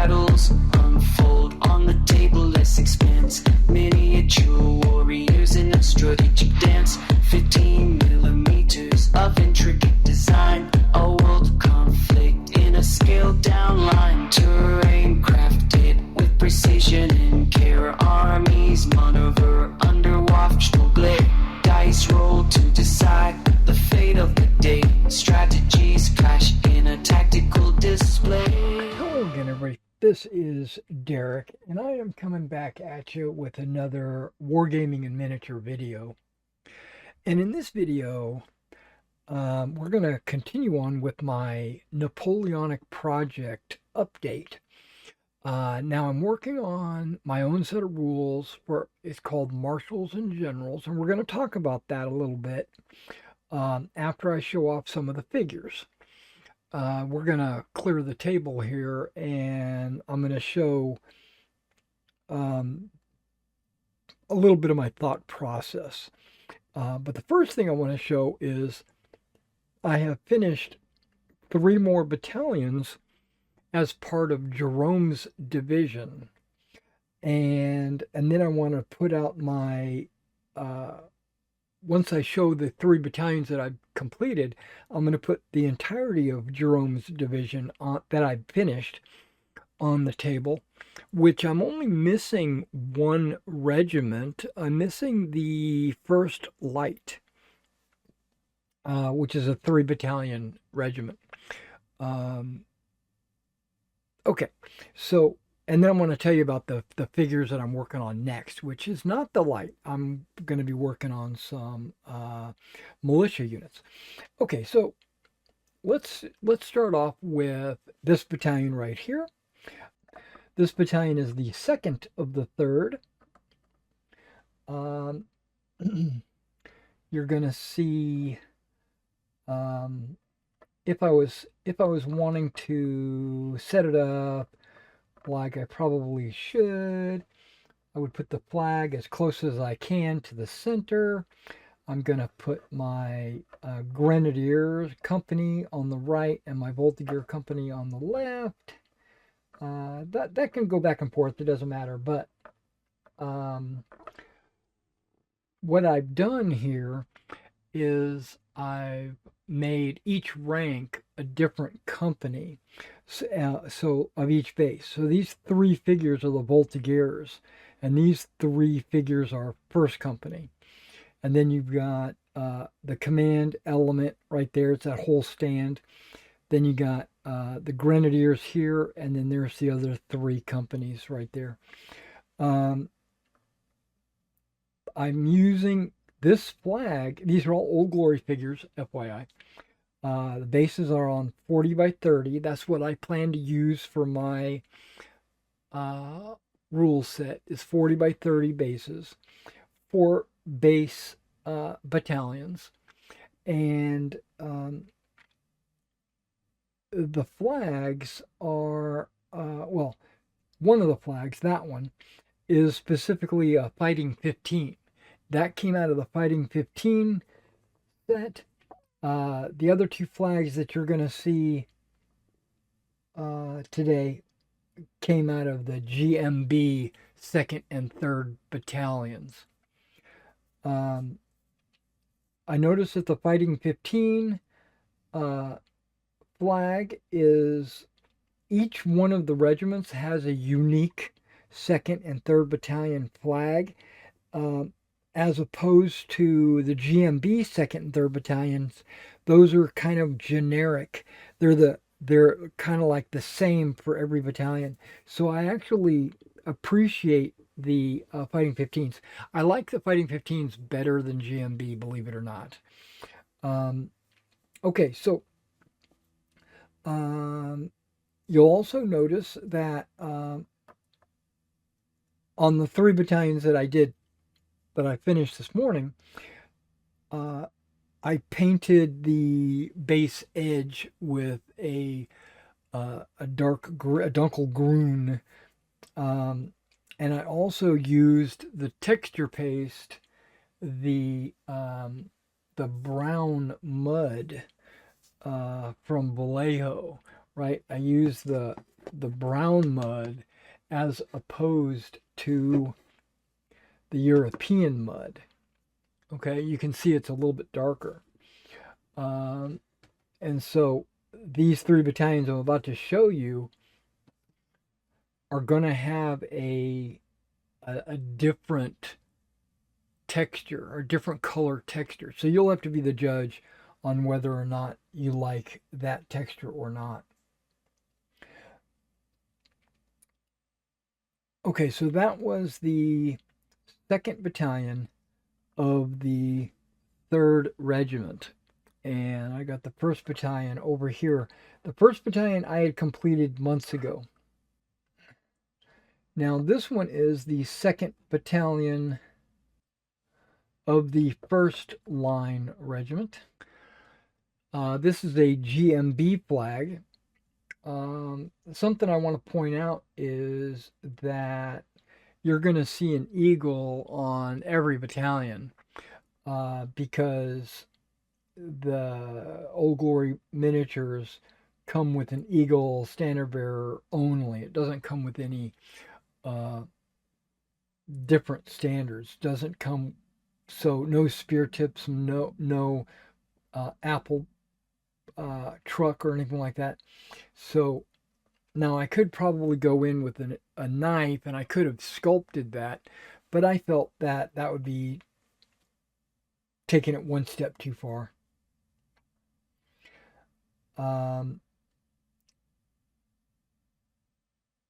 battles unfold on the table, less expanse. Miniature warriors in a strategic dance. 15 millimeters of intricate design. A world conflict in a scaled down line. Terrain crafted with precision and care. Armies maneuver under watchful glare. Dice roll to decide the fate of the day. Strategies clash in a tactical display. Hello again, everybody. This is Derek, and I am coming back at you with another Wargaming and Miniature video. And in this video, we're going to continue on with my Napoleonic project update. Now I'm working on my own set of rules for, it's called Marshals and Generals, and we're going to talk about that a little bit after I show off some of the figures. We're going to clear the table here, and I'm going to show a little bit of my thought process. But the first thing I want to show is I have finished 3 more battalions as part of Jerome's division. And then I want to put out my, once I show the 3 battalions that I've completed, I'm going to put the entirety of Jerome's division that I've finished on the table, which I'm only missing 1 regiment. I'm missing the 1st Light, which is a 3 battalion regiment. Okay, so, and then I'm going to tell you about the figures that I'm working on next, which is not the Light. I'm going to be working on some militia units. Okay, so let's start off with this battalion right here. This battalion is the 2nd of the 3rd. You're going to see, if I was wanting to set it up like I probably should, I would put the flag as close as I can to the center. I'm going to put my Grenadiers company on the right and my Voltigeur company on the left. That can go back and forth, it doesn't matter, but what I've done here is I've made each rank a different company, so of each base. So these 3 figures are the Voltigeurs, and these 3 figures are 1st company. And then you've got the command element right there. It's that whole stand. Then you got the Grenadiers here, and then there's the other 3 companies right there. I'm using this flag. These are all Old Glory figures, FYI. The bases are on 40 by 30. That's what I plan to use for my rule set, is 40 by 30 bases, 4 base battalions. And the flags are, well, one of the flags, that one, is specifically a Fighting 15. That came out of the Fighting 15 set. The other 2 flags that you're going to see today came out of the GMB 2nd and 3rd battalions. I noticed that the Fighting 15 flag is, each one of the regiments has a unique 2nd and 3rd battalion flag, as opposed to the GMB 2nd and 3rd battalions. Those are kind of generic. They're kind of like the same for every battalion. So I actually appreciate the Fighting 15s. I like the Fighting 15s better than GMB, believe it or not. Okay, so you'll also notice that on the 3 battalions that I finished this morning, I painted the base edge with a dunkelgrün, and I also used the texture paste, the brown mud from Vallejo, right? I used the the brown mud as opposed to the European mud. Okay, you can see it's a little bit darker. And so these 3 battalions I'm about to show you are going to have a different texture or different color texture. So you'll have to be the judge on whether or not you like that texture or not. Okay, so that was the 2nd Battalion of the 3rd Regiment. And I got the 1st Battalion over here. The 1st Battalion I had completed months ago. Now this one is the 2nd Battalion of the 1st Line Regiment. This is a GMB flag. Something I want to point out is that you're going to see an eagle on every battalion because the Old Glory miniatures come with an eagle standard bearer only. It doesn't come with any different standards. Doesn't come, so no spear tips, no apple truck or anything like that. So now I could probably go in with a knife and I could have sculpted that, but I felt that that would be taking it one step too far.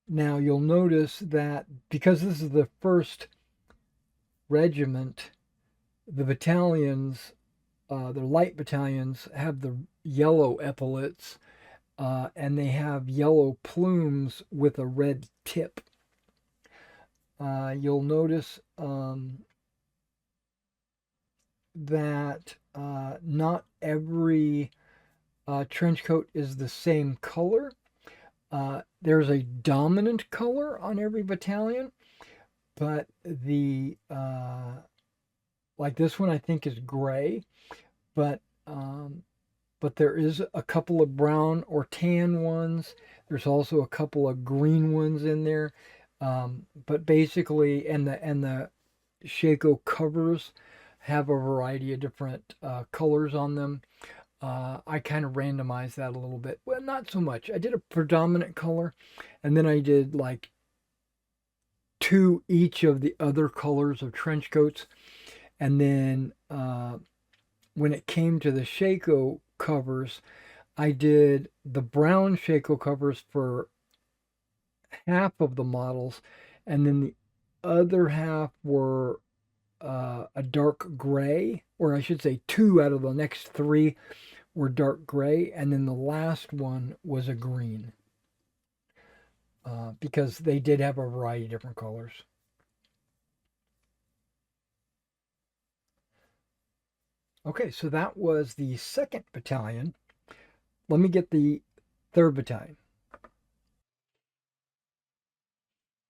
Now you'll notice that because this is the 1st regiment, the battalions, the light battalions have the yellow epaulets and they have yellow plumes with a red tip. You'll notice that not every trench coat is the same color. There's a dominant color on every battalion, but the like this one I think is gray, but there is a couple of brown or tan ones. There's also a couple of green ones in there, but basically, and the Shako covers have a variety of different colors on them. I kind of randomized that a little bit. Well, not so much. I did a predominant color, and then I did like 2 each of the other colors of trench coats. And then when it came to the Shako covers, I did the brown Shako covers for half of the models, and then the other half were a dark gray, or I should say 2 out of the next 3 were dark gray, and then the last one was a green because they did have a variety of different colors. Okay, so that was the 2nd Battalion. Let me get the 3rd Battalion.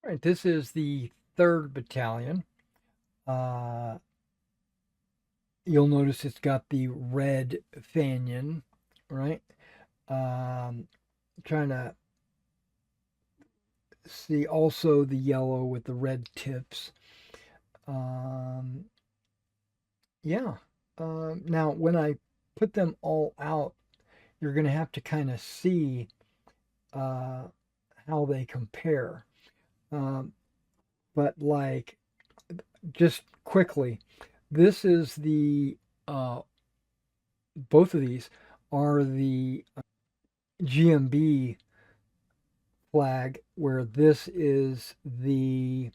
All right, this is the 3rd Battalion. You'll notice it's got the red fanion, right? Trying to see also the yellow with the red tips. Yeah. Now, when I put them all out, you're going to have to kind of see how they compare. But like, just quickly, this is the, both of these are the GMB flag, where this is the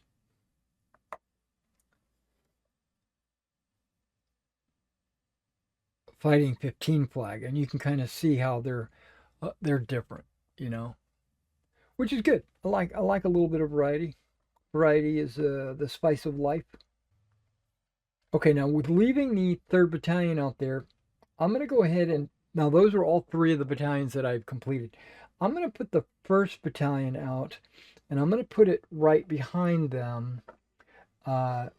Fighting 15 flag, and you can kind of see how they're different, you know, which is good. I like a little bit of variety. Variety is the spice of life. Okay, now with leaving the 3rd Battalion out there, I'm going to go ahead and, now those are all 3 of the battalions that I've completed. I'm going to put the 1st Battalion out, and I'm going to put it right behind them,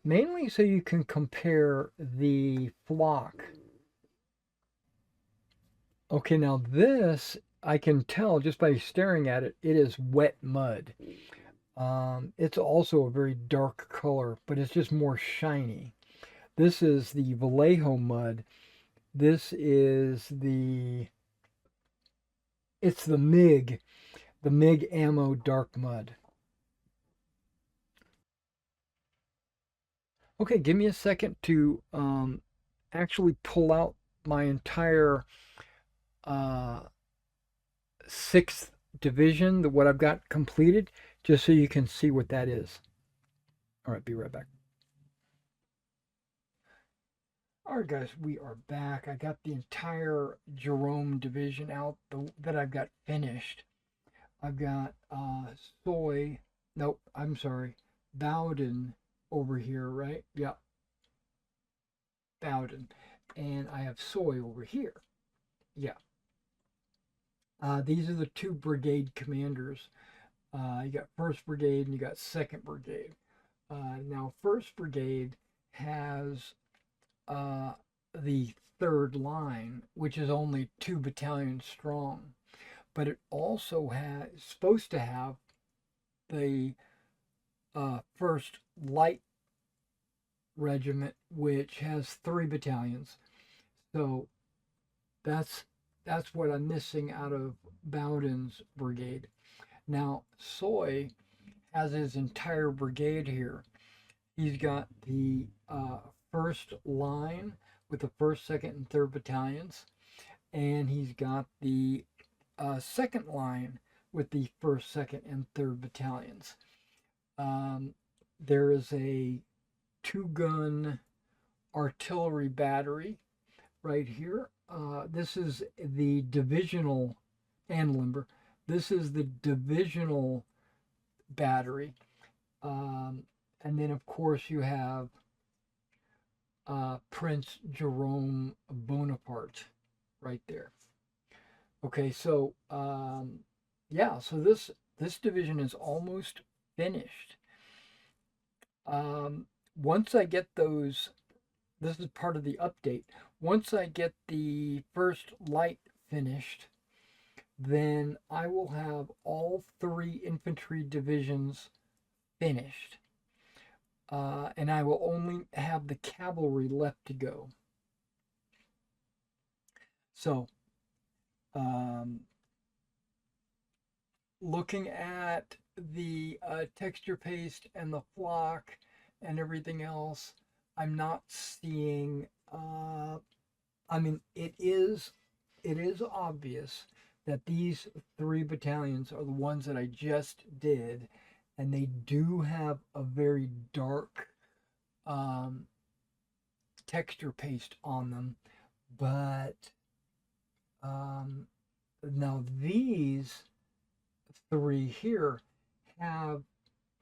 mainly so you can compare the flock. Okay, now this I can tell just by staring at it, it is wet mud. It's also a very dark color, but it's just more shiny. This is the Vallejo mud. This is it's the MiG ammo dark mud. Okay, give me a second to actually pull out my entire uh, sixth division, what I've got completed, just so you can see what that is. All right, be right back. All right, guys, we are back. I got the entire Jerome division out that I've got finished. I've got Soy. Nope, I'm sorry. Bowden over here, right? Yeah, Bowden. And I have Soy over here. Yeah. These are the two brigade commanders. You got 1st Brigade and you got 2nd Brigade. Now, 1st Brigade has the 3rd line, which is only 2 battalions strong, but it also has supposed to have the 1st Light Regiment, which has 3 battalions. So that's what I'm missing out of Bowden's brigade. Now, Soy has his entire brigade here. He's got the 1st line with the 1st, 2nd, and 3rd battalions, and he's got the 2nd line with the 1st, 2nd, and 3rd battalions. There is a 2-gun artillery battery right here. This is the divisional, and limber. This is the divisional battery. And then, of course, you have Prince Jerome Bonaparte right there. Okay, so yeah, so this division is almost finished. Once I get those, this is part of the update. Once I get the 1st Light finished, then I will have all 3 infantry divisions finished. And I will only have the cavalry left to go. So, looking at the texture paste and the flock and everything else, I'm not seeing. I mean, it is obvious that these 3 battalions are the ones that I just did, and they do have a very dark texture paste on them, but now these 3 here have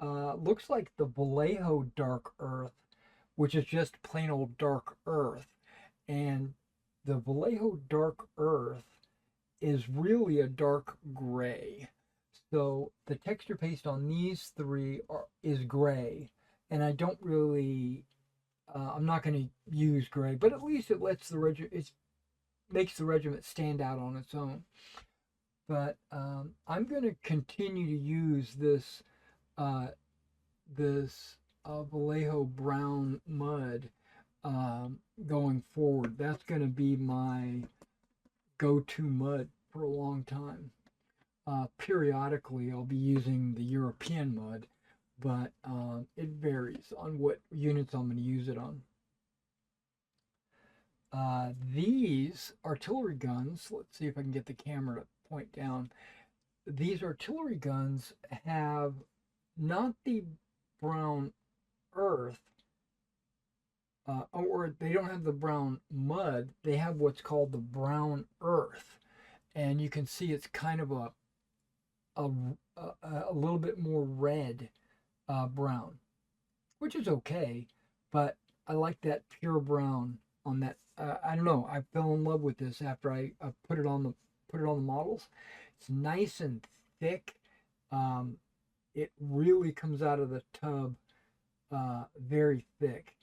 looks like the Vallejo dark earth, which is just plain old dark earth, and the Vallejo dark earth is really a dark gray. So the texture paste on these 3 is gray, and I don't really, I'm not going to use gray, but at least it lets the regiment, it makes the regiment stand out on its own. But I'm going to continue to use this Vallejo brown mud going forward. That's going to be my go-to mud for a long time. Periodically, I'll be using the European mud, but it varies on what units I'm going to use it on. These artillery guns, let's see if I can get the camera to point down. These artillery guns have not the brown earth, or they don't have the brown mud. They have what's called the brown earth, and you can see it's kind of a little bit more red brown, which is okay, but I like that pure brown on that. I don't know. I fell in love with this after I put it on the models. It's nice and thick. It really comes out of the tub very thick.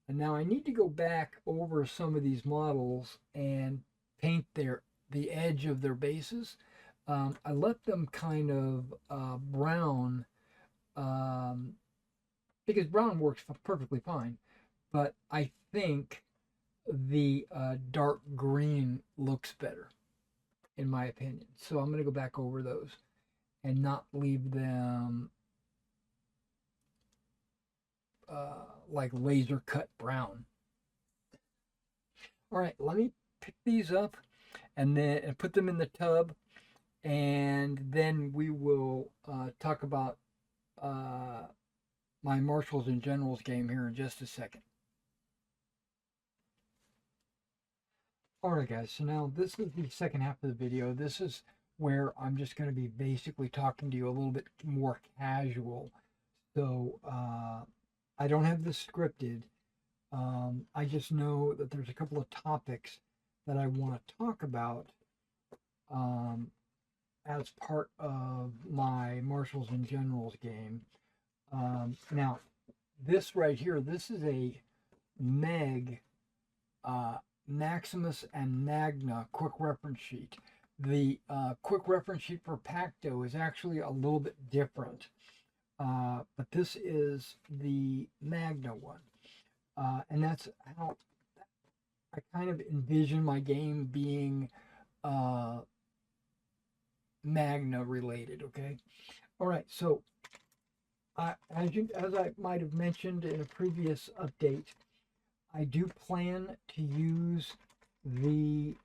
And now I need to go back over some of these models and paint the edge of their bases, I left them kind of brown because brown works perfectly fine, but I think the dark green looks better in my opinion. So I'm going to go back over those and not leave them like laser cut brown. All right, let me pick these up and then put them in the tub, and then we will talk about uh, my Marshals and Generals game here in just a second. Alright guys, so now this is the second half of the video. This is where I'm just going to be basically talking to you a little bit more casual. So I don't have this scripted. I just know that there's a couple of topics that I want to talk about as part of my Marshals and Generals game. Now, this right here, this is a Meg Maximus and Magna quick reference sheet. The quick reference sheet for Pacto is actually a little bit different, but this is the Magna one, and that's how I kind of envision my game being Magna related. Okay, all right. So, as I might have mentioned in a previous update, I do plan to use the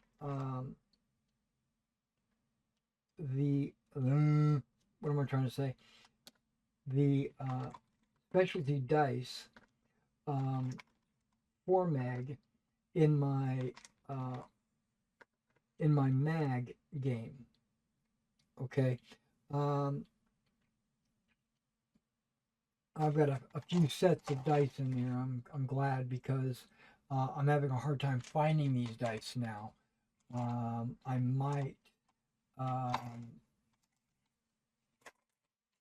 what am I trying to say? The specialty dice for mag in my mag game. Okay. I've got a few sets of dice in there. I'm glad because I'm having a hard time finding these dice now. I might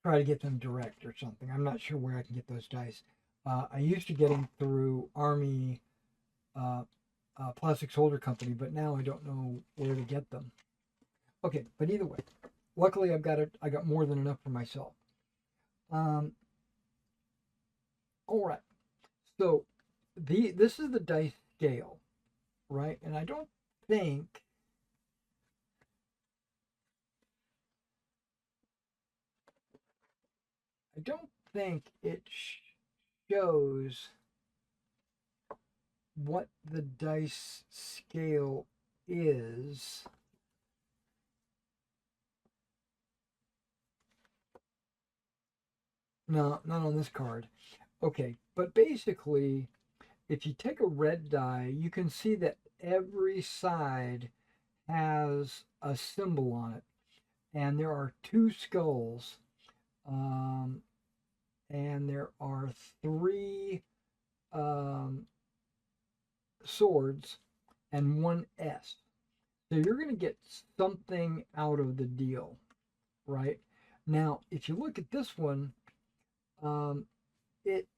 try to get them direct or something. I'm not sure where I can get those dice. I used to get them through Army Plastic Soldier Company, but now I don't know where to get them. Okay, but either way, luckily I got more than enough for myself. All right, so this is the dice scale, right? And I don't think it shows what the dice scale is. No, not on this card. Okay, but basically, if you take a red die, you can see that every side has a symbol on it. And there are 2 skulls. And there are 3 swords and 1 S. So you're going to get something out of the deal, right? Now, if you look at this one, it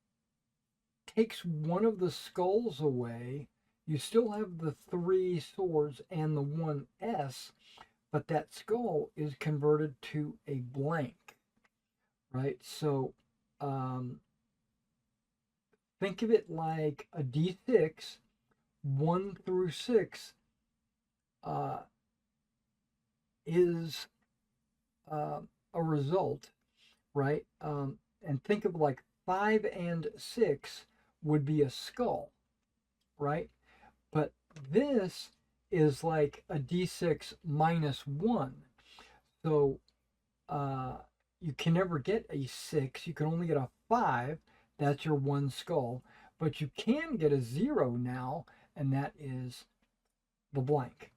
takes one of the skulls away. You still have the 3 swords and the 1 S, but that skull is converted to a blank, right? So think of it like a D6, 1 through 6 is a result, right? And think of like 5 and 6 would be a skull, right? But this is like a D6 minus 1. So you can never get a 6. You can only get a 5. That's your 1 skull. But you can get a 0 now, and that is the blank,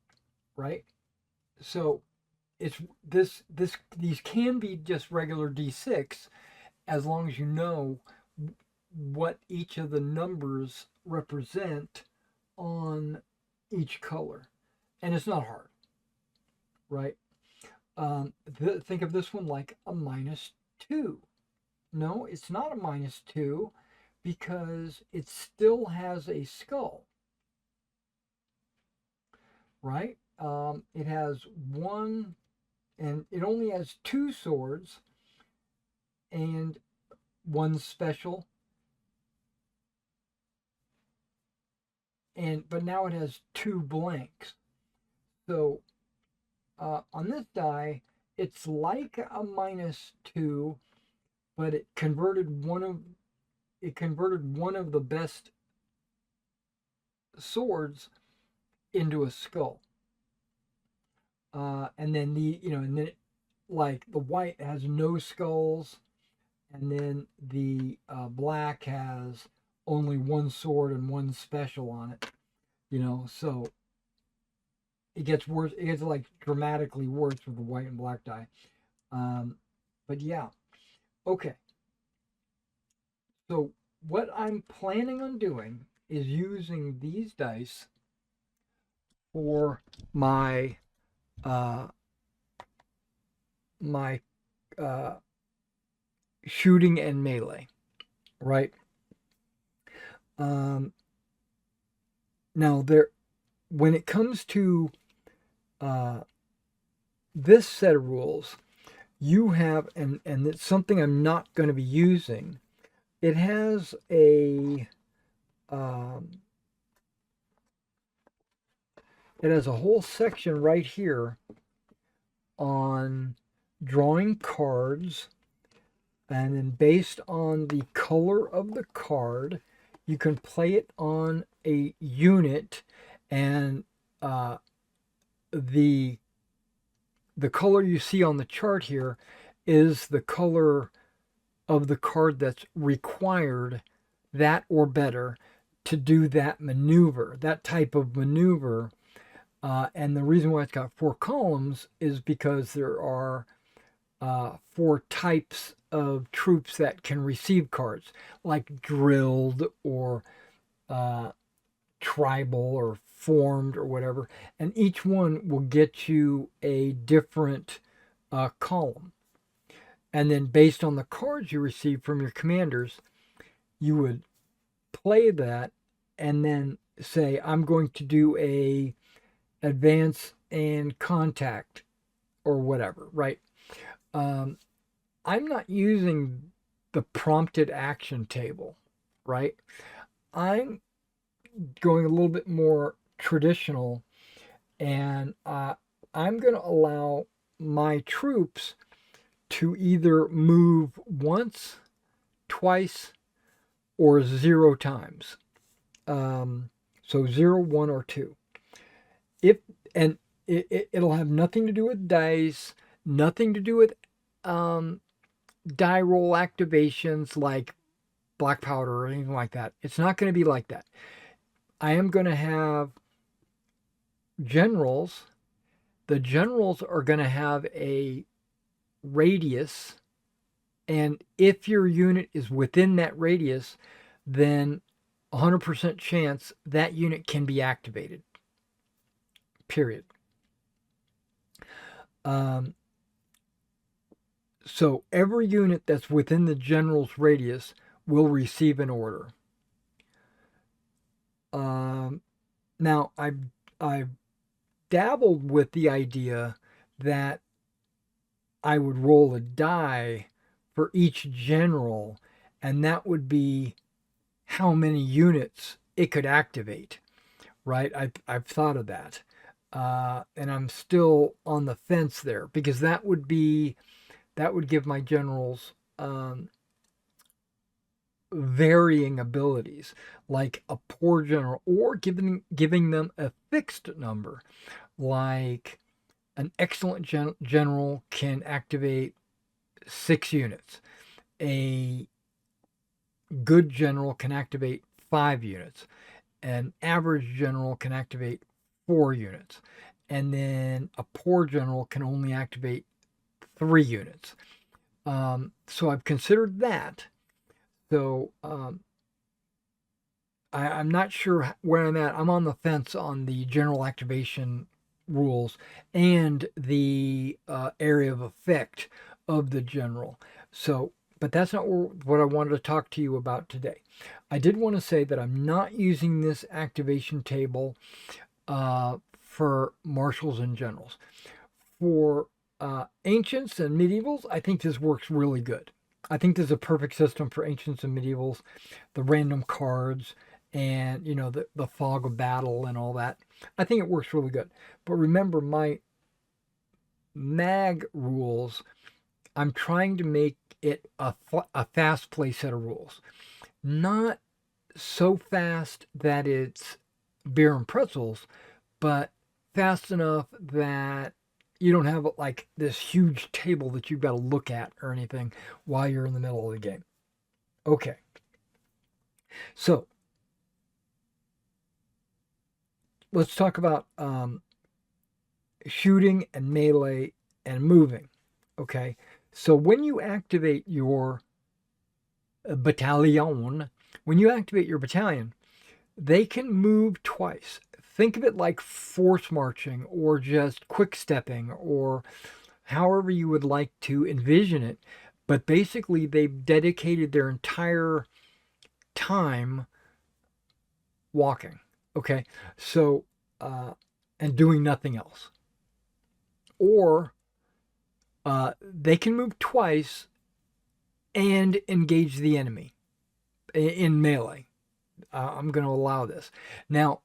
right? So it's these can be just regular D6 as long as you know what each of the numbers represent on each color. And it's not hard, right? Think of this one like a -2. No, it's not a -2 because it still has a skull, right? It has 1, and it only has 2 swords and 1 special, but now it has 2 blanks. So on this die, it's like a -2, but it converted one of the best swords into a skull. And then like the white has no skulls, and then the black has only 1 sword and 1 special on it. So it gets worse. It gets like dramatically worse with the white and black die. But yeah, okay. So what I'm planning on doing is using these dice for my my shooting and melee, right? Now when it comes to this set of rules, you have, and it's something I'm not going to be using. It has a whole section right here on drawing cards, and then based on the color of the card, you can play it on a unit, and the color you see on the chart here is the color of the card that's required, that or better, to do that maneuver, that type of maneuver. And the reason why it's got 4 columns is because there are 4 types of troops that can receive cards, like drilled or tribal or formed or whatever. And each one will get you a different column. And then based on the cards you receive from your commanders, you would play that and then say, I'm going to do a advance and contact or whatever, right? I'm not using the prompted action table, right? I'm going a little bit more traditional, and I'm going to allow my troops to either move once, twice, or 0 times. So 0, 1, or 2. It'll have nothing to do with dice, nothing to do with die roll activations like black powder or anything like that. It's not going to be like that. I am going to have generals. The generals are going to have a radius, and if your unit is within that radius, then 100% chance that unit can be activated. Period. So every unit that's within the general's radius will receive an order. Now, I've dabbled with the idea that I would roll a die for each general, and that would be how many units it could activate, right? I've thought of that. And I'm still on the fence there, because that would give my generals varying abilities, like a poor general, or giving them a fixed number, like an excellent general can activate 6 units. A good general can activate 5 units. An average general can activate 4 units. And then a poor general can only activate 3 units. So I've considered that. So I'm not sure where I'm at. I'm on the fence on the general activation rules and the area of effect of the general. So, but that's not what I wanted to talk to you about today. I did want to say that I'm not using this activation table for marshals and generals. For ancients and medievals, I think this works really good. I think this is a perfect system for ancients and medievals, the random cards and, you know, the fog of battle and all that. I think it works really good. But remember, my mag rules, I'm trying to make it a fast play set of rules. Not so fast that it's beer and pretzels, but fast enough that you don't have like this huge table that you've got to look at or anything while you're in the middle of the game. Okay. So let's talk about shooting and melee and moving. Okay. So when you activate your battalion, when you activate your battalion, they can move twice. Think of it like force marching or just quick stepping or however you would like to envision it. But basically, they've dedicated their entire time walking. Okay. So, and doing nothing else. Or they can move twice and engage the enemy in melee. I'm going to allow this. Now,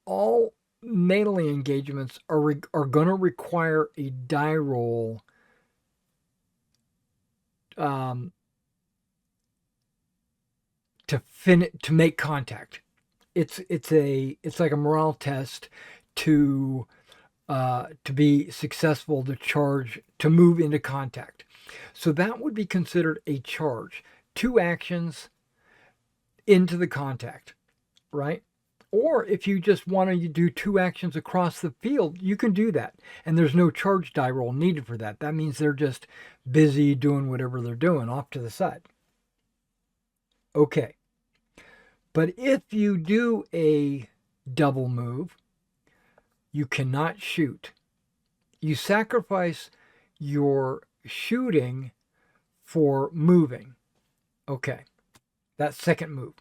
all melee engagements are going to require a die roll to make contact. It's like a morale test to be successful to charge to move into contact. So that would be considered a charge. 2 actions into the contact, right? Or if you just want to do 2 actions across the field, you can do that. And there's no charge die roll needed for that. That means they're just busy doing whatever they're doing off to the side. Okay. But if you do a double move, you cannot shoot. You sacrifice your shooting for moving. Okay. That second move.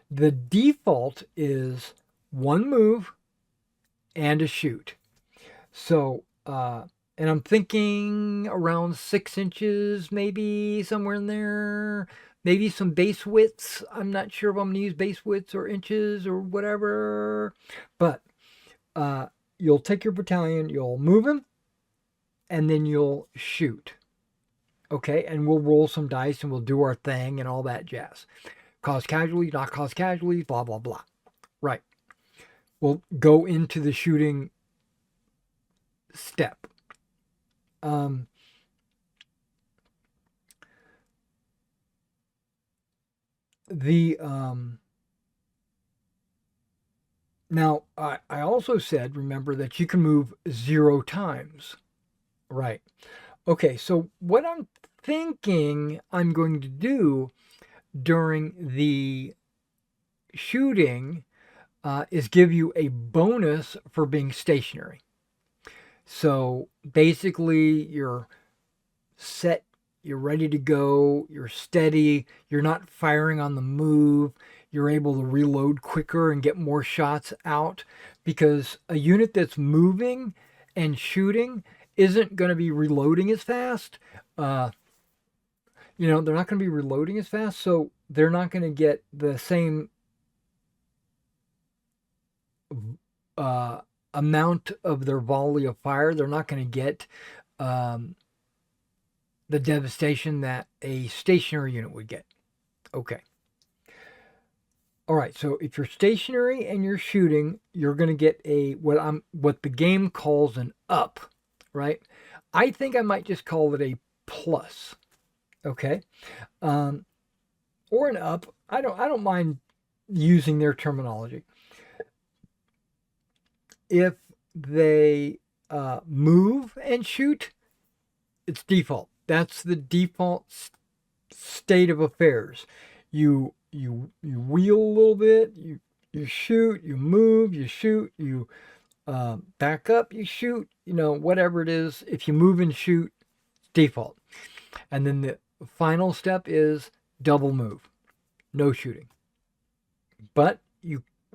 The default is 1 move and a shoot. So, and I'm thinking around 6 inches, maybe somewhere in there. Maybe some base widths. I'm not sure if I'm going to use base widths or inches or whatever. But you'll take your battalion, you'll move him, and then you'll shoot. Okay, and we'll roll some dice and we'll do our thing and all that jazz. Cause casualties, not cause casualties, blah, blah, blah. Right. We'll go into the shooting step. Now, I also said, remember, that you can move 0 times. Right. Okay, so what I'm thinking I'm going to do during the shooting is give you a bonus for being stationary. So basically, you're set, you're ready to go, you're steady, you're not firing on the move, you're able to reload quicker and get more shots out, because a unit that's moving and shooting isn't going to be reloading as fast. They're not going to be reloading as fast, so they're not going to get the same amount of their volley of fire. They're not going to get the devastation that a stationary unit would get. Okay. All right, so if you're stationary and you're shooting, you're going to get what the game calls an up, right? I think I might just call it a plus. Okay. Or an up. I don't mind using their terminology. If they move and shoot, it's default. That's the default state of affairs. You wheel a little bit, you shoot, you move, you shoot, you back up, you shoot, whatever it is. If you move and shoot, default. And then the final step is double move, no shooting. But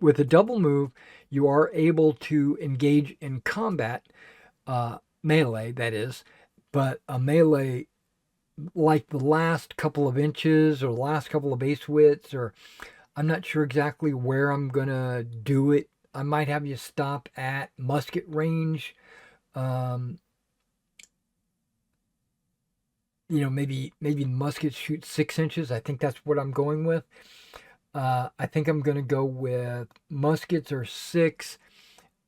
with a double move, you are able to engage in combat, melee, that is, but a melee, like the last couple of inches or the last couple of base widths, or I'm not sure exactly where I'm gonna do it. I might have you stop at musket range. Um, maybe muskets shoot 6 inches. I think that's what I'm going with. I think I'm gonna go with muskets are 6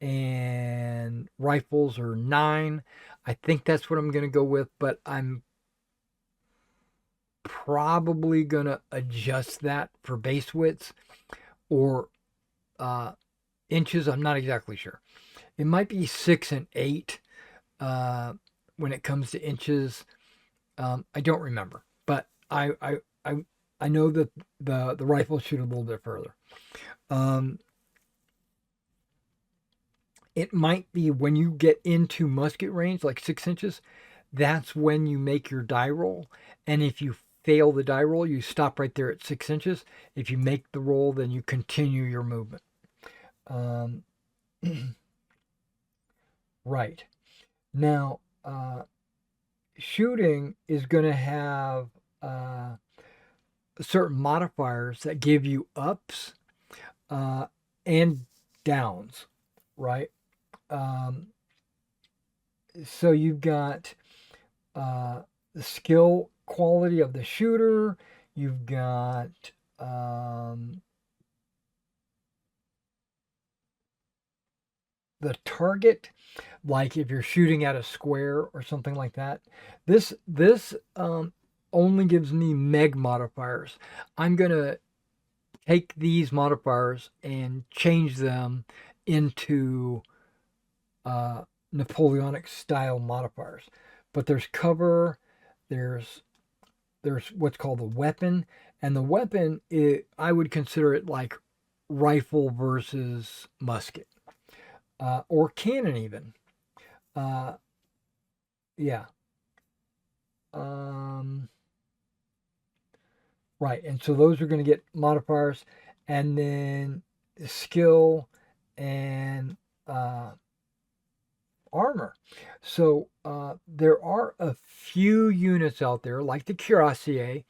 and rifles are 9. I think that's what I'm gonna go with, but I'm probably gonna adjust that for base widths or uh, inches. I'm not exactly sure. It might be 6 and 8 uh, when it comes to inches. I don't remember, but I know that the rifles shoot a little bit further. Um, it might be when you get into musket range, like 6 inches. That's when you make your die roll, and if you fail the die roll, you stop right there at 6 inches. If you make the roll, then you continue your movement. Um, right now, shooting is going to have certain modifiers that give you ups uh, and downs, right? Um, so you've got the skill quality of the shooter. You've got um, the target, like if you're shooting at a square or something like that. This only gives me meg modifiers. I'm gonna take these modifiers and change them into uh, Napoleonic style modifiers. But there's cover, there's there's what's called a weapon, and the weapon I would consider it like rifle versus musket or cannon even. Uh, yeah. Um, right, and so those are going to get modifiers, and then skill and uh, armor. So there are a few units out there, like the Cuirassier.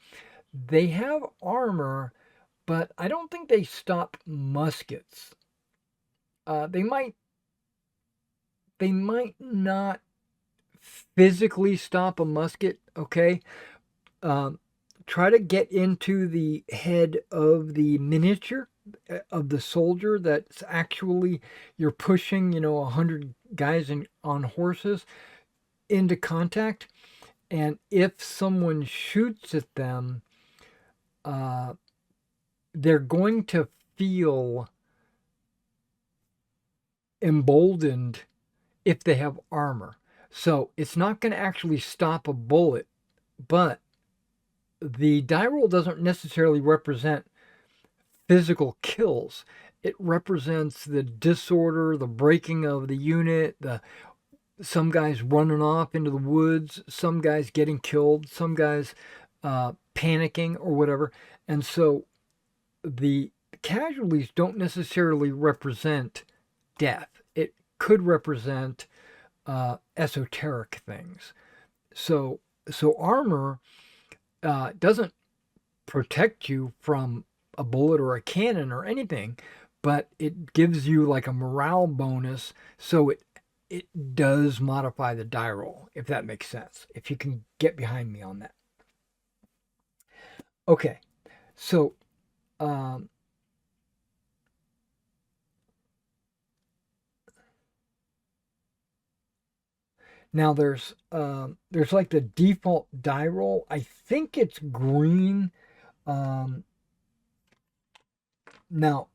They have armor, but I don't think they stop muskets. They might not physically stop a musket. Okay, um, try to get into the head of the miniature of the soldier that's actually you're pushing 100 guys on horses into contact, and if someone shoots at them, uh, they're going to feel emboldened if they have armor. So it's not going to actually stop a bullet, but the die roll doesn't necessarily represent physical kills. It represents the disorder, the breaking of the unit, the some guys running off into the woods, some guys getting killed, some guys panicking or whatever. And so the casualties don't necessarily represent death. It could represent esoteric things. So armor doesn't protect you from a bullet or a cannon or anything, but it gives you like a morale bonus. So it does modify the die roll, if that makes sense. If you can get behind me on that. Okay, so um, now there's like the default die roll. I think it's green. Um, now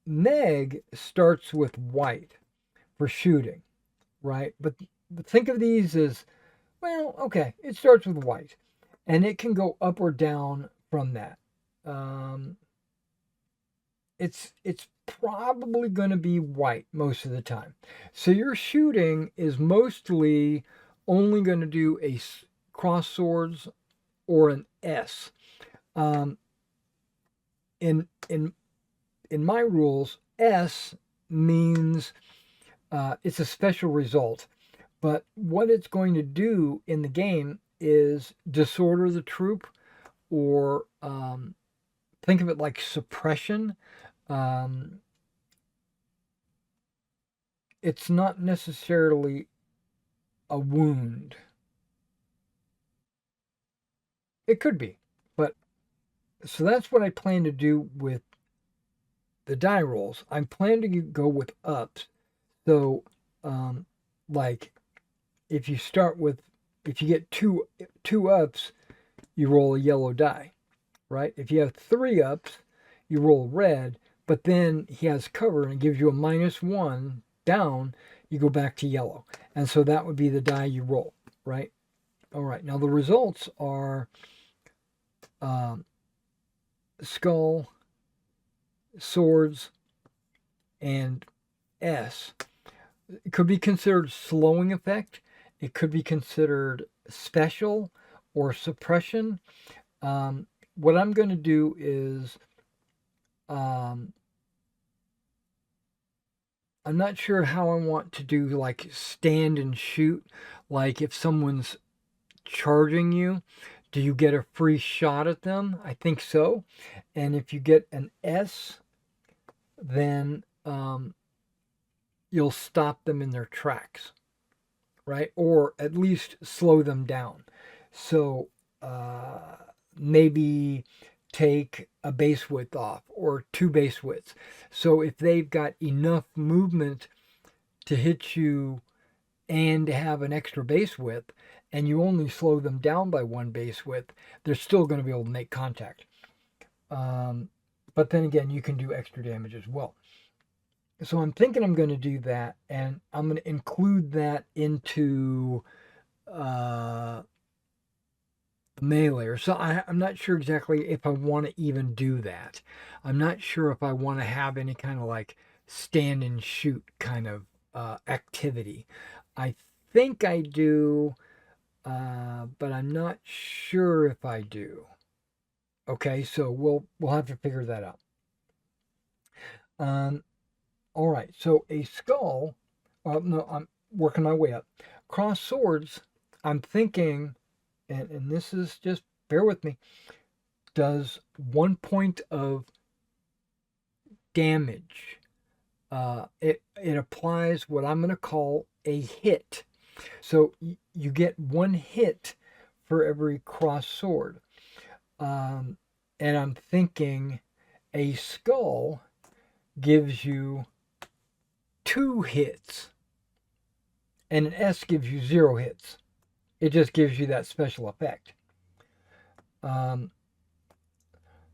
Meg starts with white for shooting, right? But think of these as well. Okay, it starts with white, and it can go up or down from that. Um, it's probably going to be white most of the time. So your shooting is mostly only going to do a cross swords or an S. Um, in in in my rules, S means it's a special result. But what it's going to do in the game is disorder the troop, or think of it like suppression. Um, it's not necessarily a wound. It could be, but so that's what I plan to do with the die rolls. I'm planning to go with ups. So, um, like if you start with, if you get two ups, you roll a yellow die, right? If you have three ups, you roll red. But then he has cover and it gives you a -1 down. You go back to yellow, and so that would be the die you roll, right? All right. Now the results are um, skull, swords, and S. It could be considered slowing effect. It could be considered special or suppression. What I'm going to do is um, I'm not sure how I want to do like stand and shoot. Like if someone's charging you, do you get a free shot at them? I think so. And if you get an S, then you'll stop them in their tracks, right? Or at least slow them down. So maybe take a base width off or two base widths. So if they've got enough movement to hit you and have an extra base width, and you only slow them down by one base width, they're still going to be able to make contact. But then again, you can do extra damage as well. So I'm thinking I'm going to do that, and I'm going to include that into uh, melee. So I'm not sure exactly if I want to even do that. I'm not sure if I want to have any kind of like stand and shoot kind of activity. I think I do, but I'm not sure if I do. Okay, so we'll have to figure that out. Um, all right, so a skull. No, I'm working my way up. Cross swords. I'm thinking, and this is just bear with me. Does 1 point of damage. It applies what I'm going to call a hit. So you get one hit for every cross sword. And I'm thinking a skull gives you 2 hits, and an S gives you 0 hits. It just gives you that special effect.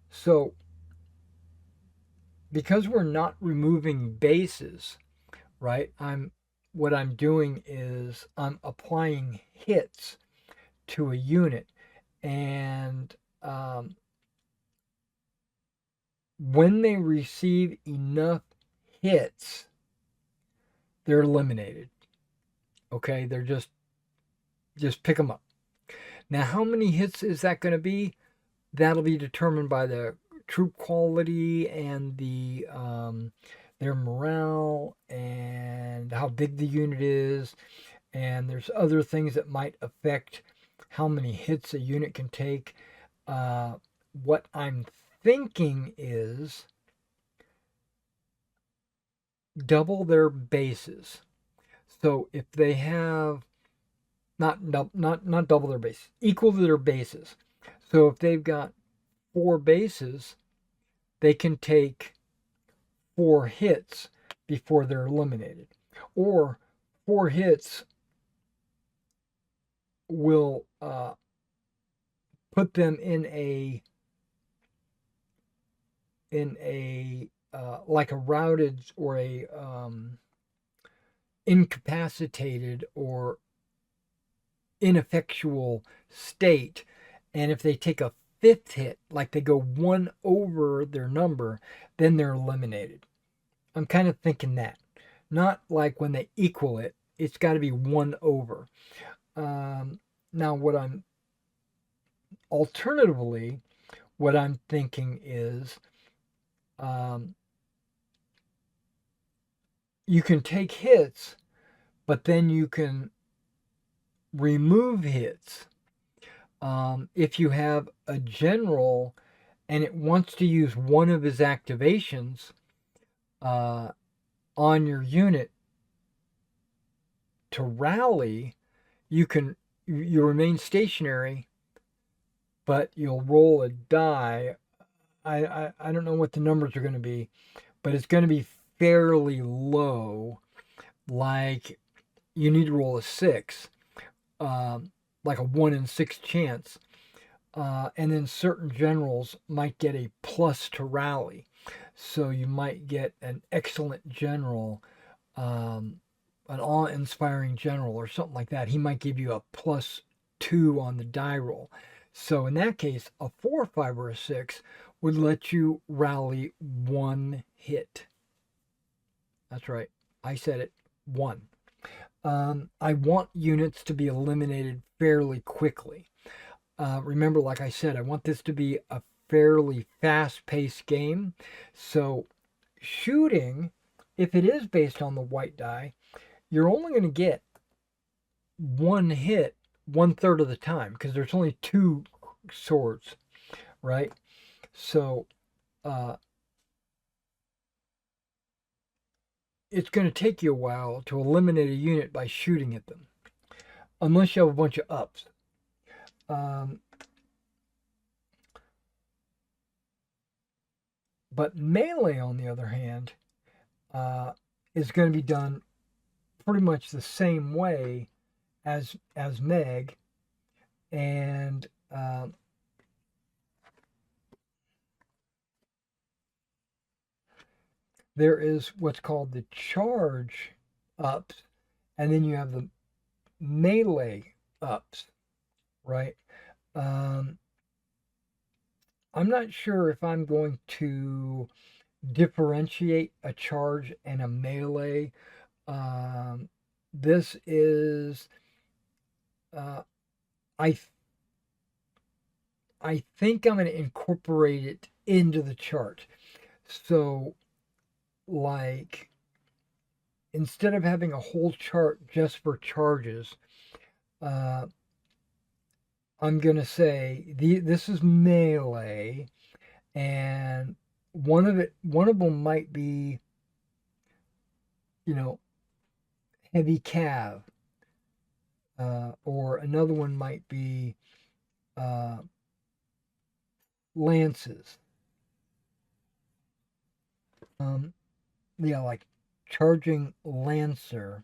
So because we're not removing bases, right? What I'm doing is I'm applying hits to a unit, and when they receive enough hits, they're eliminated. Okay, they're just pick them up. Now, how many hits is that going to be? That'll be determined by the troop quality and the their morale and how big the unit is, and there's other things that might affect how many hits a unit can take. What I'm thinking is double their bases. So if they have not double their base, equal to their bases. So if they've got 4 bases, they can take 4 hits before they're eliminated, or 4 hits will put them in a like a routed or a incapacitated or ineffectual state. And if they take a 5th hit, like they go 1 over their number, then they're eliminated. I'm kind of thinking that. Not like when they equal it, it's got to be 1 over. Now, alternatively, what I'm thinking is you can take hits, but then you can remove hits. If you have a general and it wants to use one of his activations on your unit to rally, you remain stationary, but you'll roll a die. I don't know what the numbers are going to be, but it's going to be fairly low. Like you need to roll a 6, like a 1 in 6 chance. And then certain generals might get a plus to rally. So you might get an excellent general, an awe-inspiring general or something like that. He might give you a +2 on the die roll. So in that case, a 4, 5, or a 6 would let you rally 1 hit. That's right. I said it. 1. I want units to be eliminated fairly quickly. Remember, like I said, I want this to be a fairly fast-paced game. So shooting, if it is based on the white die, you're only going to get 1 hit 1/3 of the time because there's only 2 swords, right? So it's going to take you a while to eliminate a unit by shooting at them, unless you have a bunch of ups. But melee, on the other hand, is going to be done pretty much the same way as Meg, and there is what's called the charge ups, and then you have the melee ups, right? I'm not sure if I'm going to differentiate a charge and a melee. This is, I think I'm going to incorporate it into the chart. So, like, instead of having a whole chart just for charges, I'm going to say this is melee, and one of them might be, heavy cav, or another one might be lances. Like charging lancer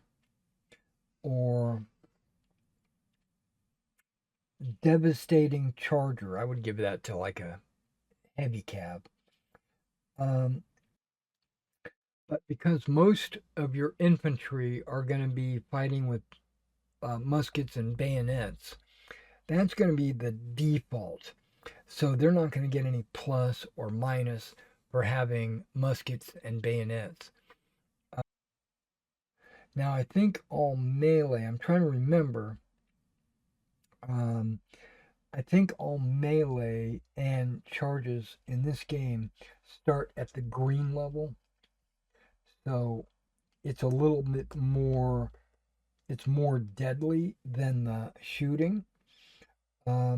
or devastating charger. I would give that to like a heavy cav. But because most of your infantry are going to be fighting with muskets and bayonets, that's going to be the default. So they're not going to get any plus or minus for having muskets and bayonets. Now I think all melee, I'm trying to remember, I think all melee and charges in this game start at the green level. So it's a little bit more, it's more deadly than the shooting. Yeah,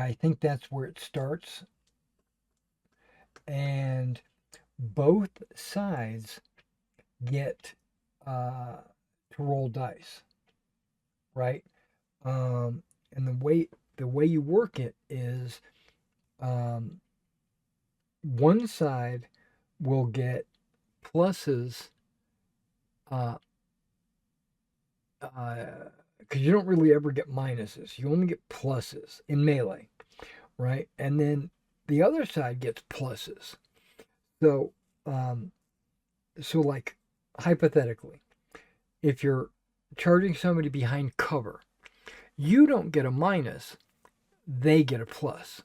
I think that's where it starts. And both sides get to roll dice, right? And the way you work it is, one side will get pluses, because you don't really ever get minuses. You only get pluses in melee, right? And then the other side gets pluses. So, like hypothetically, if you're charging somebody behind cover, you don't get a minus, they get a plus.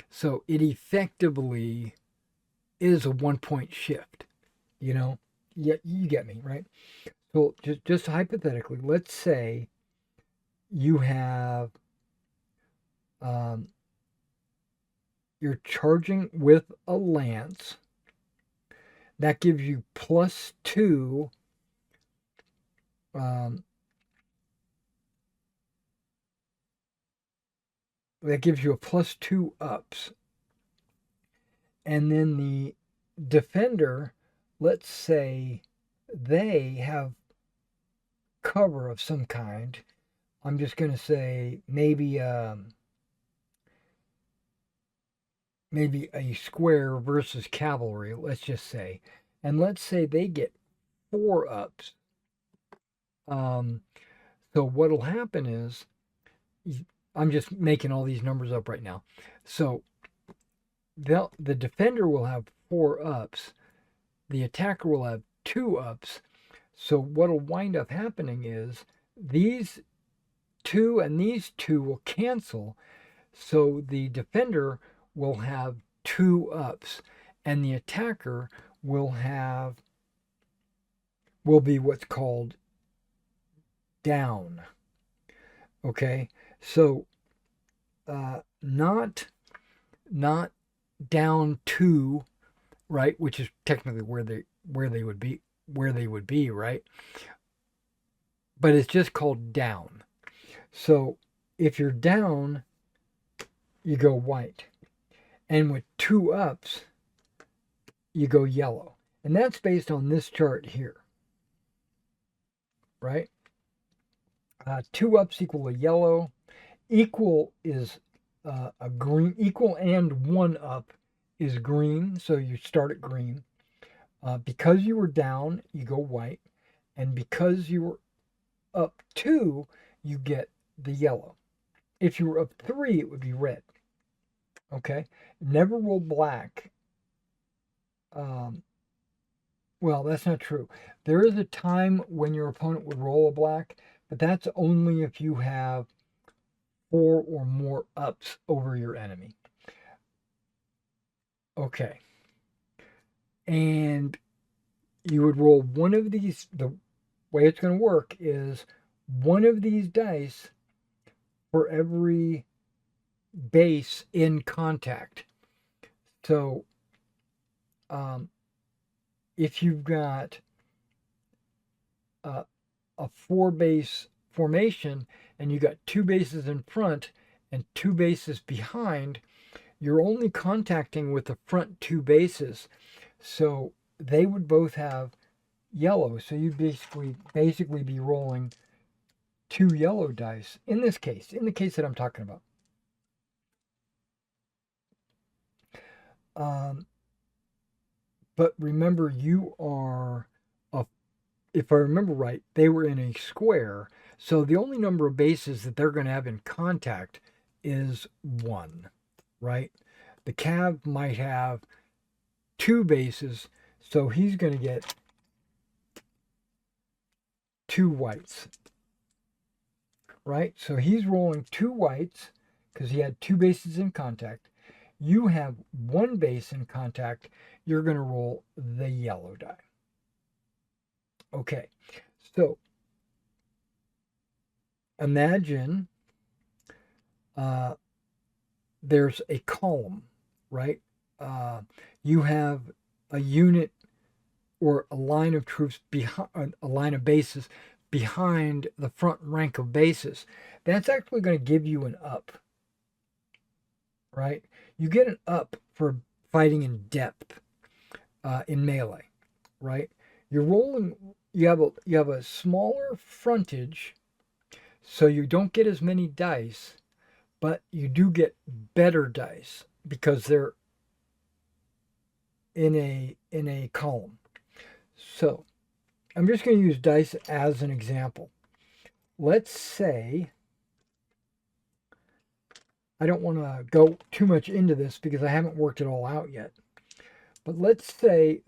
So it effectively is a 1-point shift, Yeah, you get me, right? So just hypothetically, let's say you have, you're charging with a lance. That gives you +2 that gives you a +2 ups. And then the defender, let's say they have cover of some kind. I'm just going to say maybe a square versus cavalry, let's just say. And let's say they get 4 ups. So what'll happen is, I'm just making all these numbers up right now. So the defender will have 4 ups. The attacker will have 2 ups. So what'll wind up happening is these 2 and these 2 will cancel. So the defender will have 2 ups, and the attacker will be what's called down. Okay, so not down 2, right? Which is technically where they would be, right? But it's just called down. So if you're down, you go white. And with 2 ups, you go yellow. And that's based on this chart here, right? 2 ups equal a yellow. Equal is a green. Equal and 1 up is green, so you start at green. Because you were down, you go white. And because you were up 2, you get the yellow. If you were up 3, it would be red. Okay? Never roll black. Well, that's not true. There is a time when your opponent would roll a black, but that's only if you have 4 or more ups over your enemy. Okay. And you would roll one of these. The way it's going to work is one of these dice for every base in contact. So if you've got a 4-base formation and you got 2 bases in front and 2 bases behind, you're only contacting with the front 2 bases. So they would both have yellow. So you'd basically be rolling 2 yellow dice in this case, in the case that I'm talking about. But remember, if I remember right, they were in a square. So the only number of bases that they're going to have in contact is 1, right? The cav might have 2 bases, so he's going to get 2 whites, right? So he's rolling 2 whites because he had 2 bases in contact. You have 1 base in contact. You're going to roll the yellow die. Okay, so imagine there's a column, right? You have a unit or a line of troops behind, a line of bases behind the front rank of bases. That's actually going to give you an up, right? You get an up for fighting in depth in melee, right? You're rolling. You have a smaller frontage, so you don't get as many dice, but you do get better dice because they're in a column. So I'm just going to use dice as an example. Let's say, I don't want to go too much into this because I haven't worked it all out yet. But let's say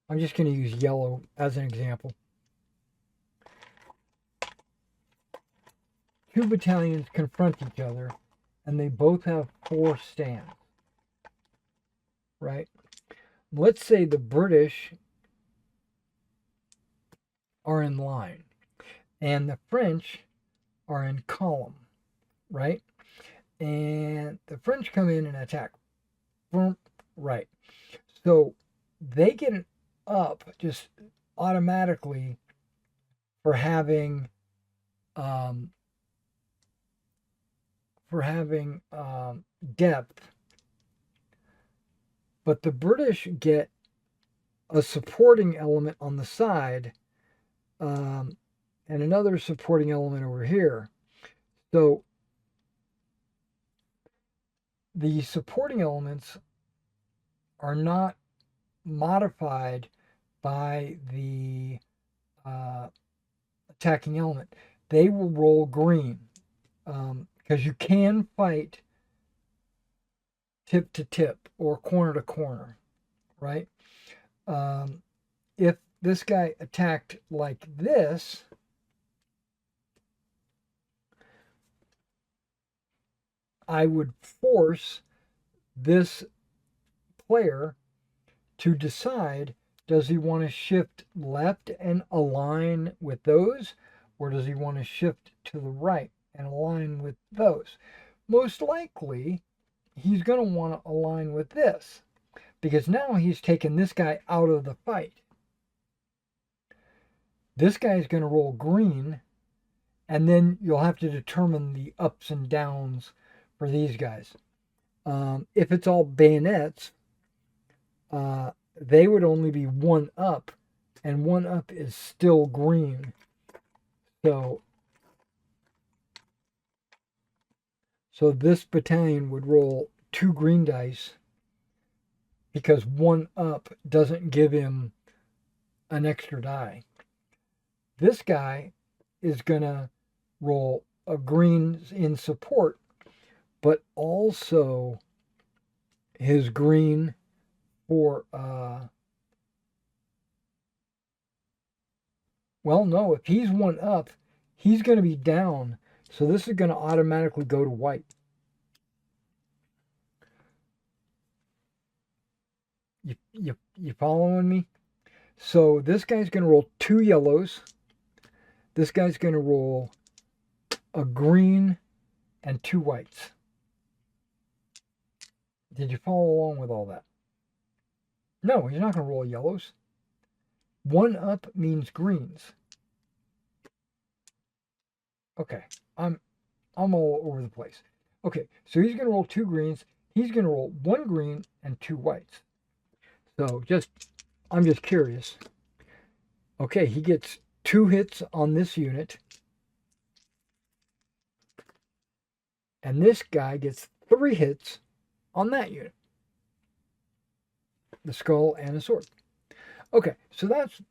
I'm just going to use yellow as an example. 2 battalions confront each other, and they both have 4 stands, right? Let's say the British are in line, and the French are in column, right? And the French come in and attack, right? So they get an up just automatically for having um, depth, but the British get a supporting element on the side, um, and another supporting element over here. So the supporting elements are not modified by the uh, attacking element. They will roll green, because you can fight tip to tip or corner to corner, right? Um, if this guy attacked like this, I would force this player to decide, does he want to shift left and align with those, or does he want to shift to the right and align with those? Most likely, he's going to want to align with this, because now he's taken this guy out of the fight. This guy is going to roll green, and then you'll have to determine the ups and downs for these guys. If it's all bayonets, they would only be 1 up, and 1 up is still green. So this battalion would roll 2 green dice, because 1 up doesn't give him an extra die. This guy is going to roll a green in support, but also his green for, well, no, if he's 1 up, he's going to be down. So this is going to automatically go to white. You following me? So this guy's going to roll 2 yellows. This guy's going to roll a green and 2 whites. Did you follow along with all that? No, he's not going to roll yellows. 1 up means greens. Okay, I'm all over the place. Okay, so he's going to roll 2 greens. He's going to roll 1 green and 2 whites. So I'm just curious. Okay, he gets 2 hits on this unit. And this guy gets 3 hits on that unit. The skull and a sword. Okay, so that's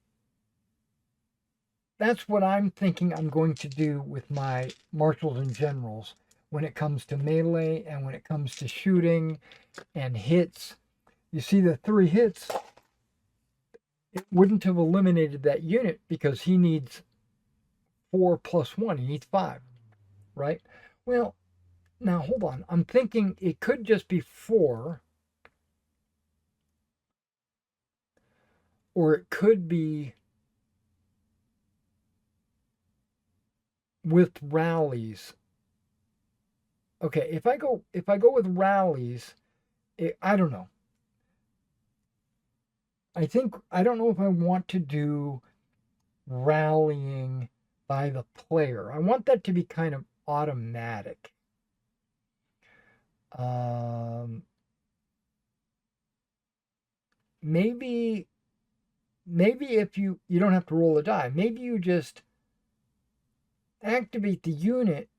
what I'm thinking I'm going to do with my marshals and generals when it comes to melee and when it comes to shooting and hits. You see the 3 hits, it wouldn't have eliminated that unit because he needs 4 plus 1. He needs 5, right? Well, now hold on. I'm thinking it could just be 4, or it could be with rallies. Okay, if I go with rallies, I don't know. I don't know if I want to do rallying by the player. I want that to be kind of automatic. Maybe if you don't have to roll a die, maybe you just activate the unit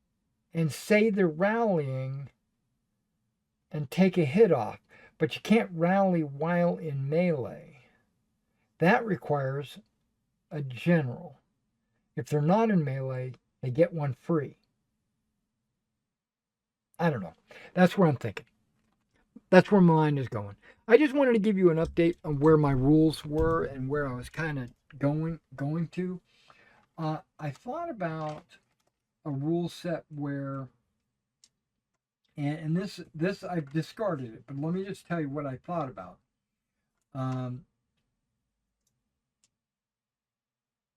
and say they're rallying and take a hit off, but you can't rally while in melee. That requires a general. If they're not in melee, they get 1 free. I don't know. That's where I'm thinking. That's where my mind is going. I just wanted to give you an update on where my rules were and where I was kind of going to. I thought about a rule set where, and this I've discarded it, but let me just tell you what I thought about.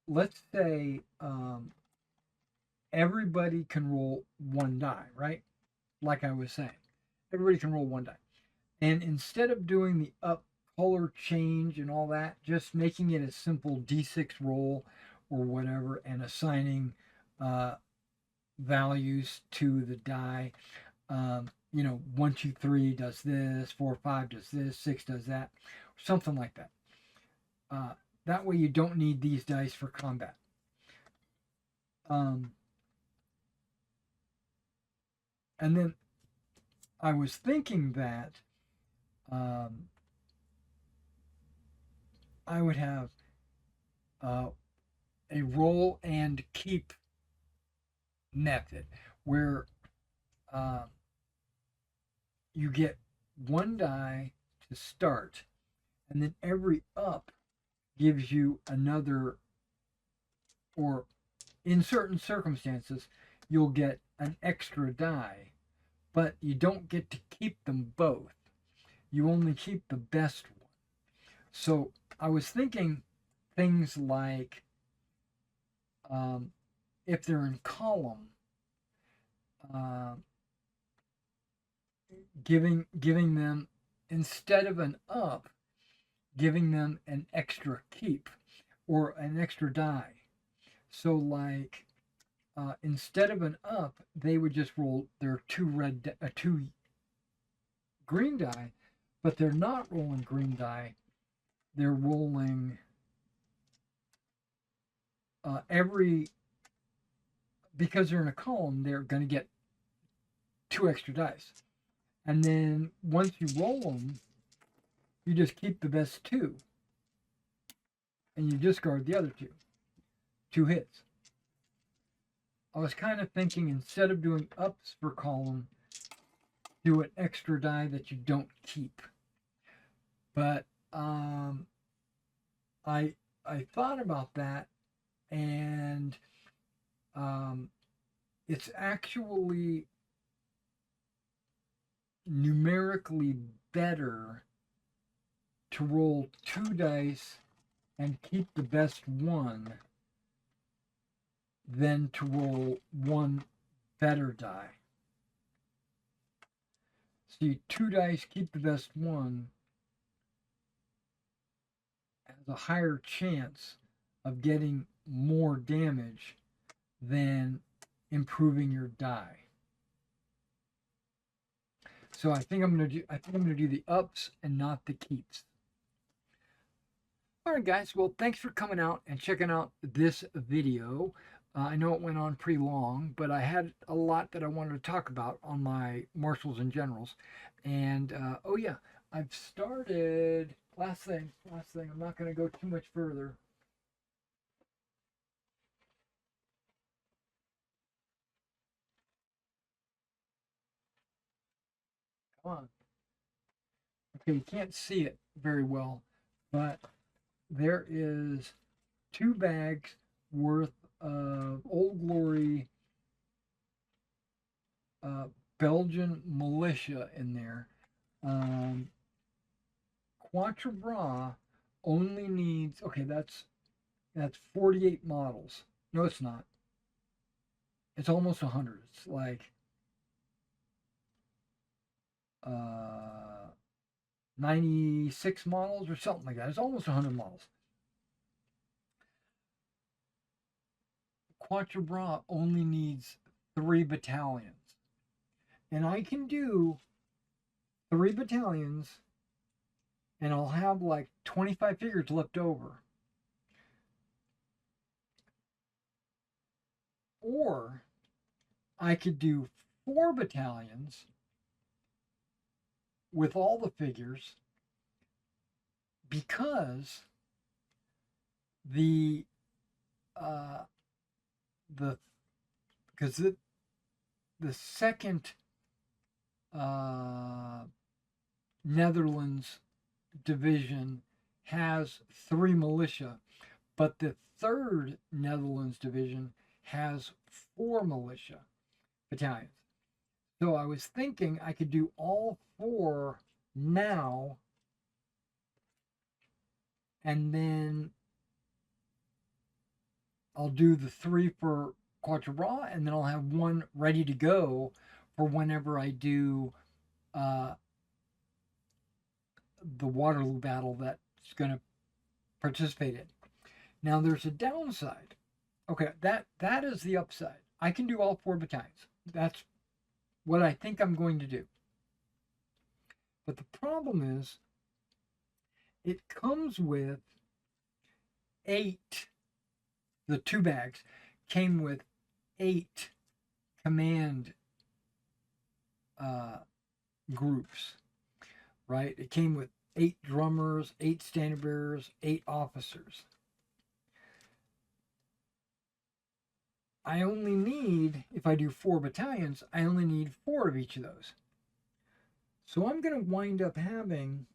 Let's say everybody can roll 1 die, right? Like I was saying, everybody can roll 1 die. And instead of doing the up color change and all that, just making it a simple D6 roll or whatever and assigning values to the die. You know, 1, 2, 3 does this, 4, 5 does this, 6 does that, something like that. Uh, that way you don't need these dice for combat. Um, and then I was thinking that um, I would have uh, a roll and keep method where uh, you get one die to start, and then every up gives you another, or in certain circumstances, you'll get an extra die, but you don't get to keep them both. You only keep the best one. So I was thinking things like if they're in column, uh, giving them, instead of an up, giving them an extra keep or an extra die. So like instead of an up, they would just roll their two green die, but they're not rolling green die. They're rolling every, because they're in a column, they're going to get 2 extra dice. And then once you roll them, you just keep the best 2. And you discard the other 2. 2 hits. I was kind of thinking instead of doing ups for column, do an extra die that you don't keep. But I thought about that, and it's actually numerically better to roll 2 dice and keep the best 1 than to roll 1 better die. See, 2 dice, keep the best 1, has a higher chance of getting more damage than improving your die. So I think I'm gonna do the ups and not the keeps. All right, guys. Well, thanks for coming out and checking out this video. I know it went on pretty long, but I had a lot that I wanted to talk about on my Marshals and Generals. And oh yeah, I've started. Last thing. I'm not going to go too much further. Come on. Okay, you can't see it very well, but there is 2 bags worth of Old Glory Belgian militia in there. Quatre Bras only needs, okay, that's 48 models. No, it's not. It's almost 100. It's like 96 models or something like that. It's almost 100 models. Quatre Bras only needs 3 battalions. And I can do 3 battalions, and I'll have like 25 figures left over. Or I could do 4 battalions with all the figures, because the because the second Netherlands division has 3 militia, but the third Netherlands division has 4 militia battalions. So I was thinking I could do all 4 now, and then I'll do the 3 for Quatre Bras, and then I'll have 1 ready to go for whenever I do the Waterloo battle that's going to participate in. Now there's a downside. Okay, that is the upside. I can do all 4 battalions. That's what I think I'm going to do. But the problem is, it comes with 8, the 2 bags came with 8 command groups, right? It came with 8 drummers, 8 standard bearers, 8 officers. I only need, if I do 4 battalions, I only need 4 of each of those. So I'm going to wind up having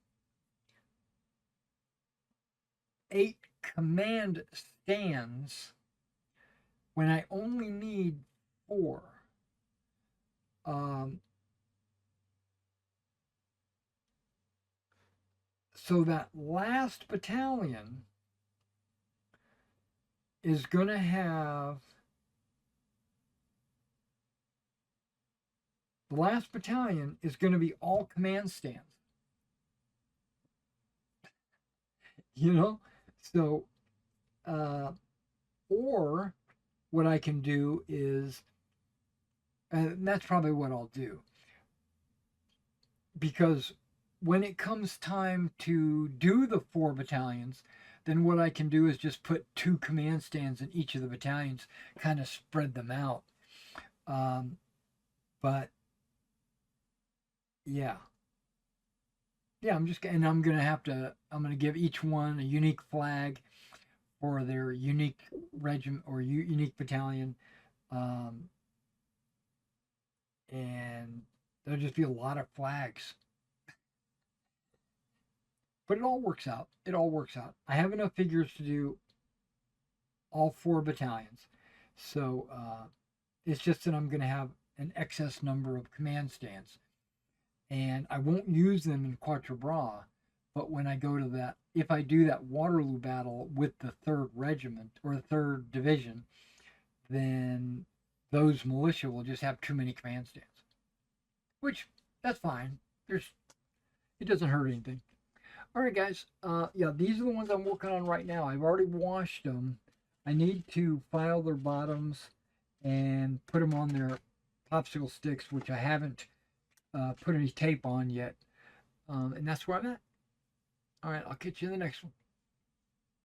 8 command stands when I only need 4. So that last battalion is going to have, the last battalion is going to be all command stands. You know? So, or what I can do is, and that's probably what I'll do, because when it comes time to do the 4 battalions, then what I can do is just put 2 command stands in each of the battalions, kind of spread them out. But yeah, I'm going to give each one a unique flag for their unique regiment or unique battalion. And there'll just be a lot of flags. But it all works out. It all works out. I have enough figures to do all 4 battalions. So it's just that I'm going to have an excess number of command stands. And I won't use them in Quatre Bras. But when I go to that, if I do that Waterloo battle with the 3rd Regiment or the 3rd Division, then those militia will just have too many command stands. Which, that's fine. It doesn't hurt anything. All right, guys. Yeah, these are the ones I'm working on right now. I've already washed them. I need to file their bottoms and put them on their popsicle sticks, which I haven't put any tape on yet. And that's where I'm at. All right, I'll catch you in the next one.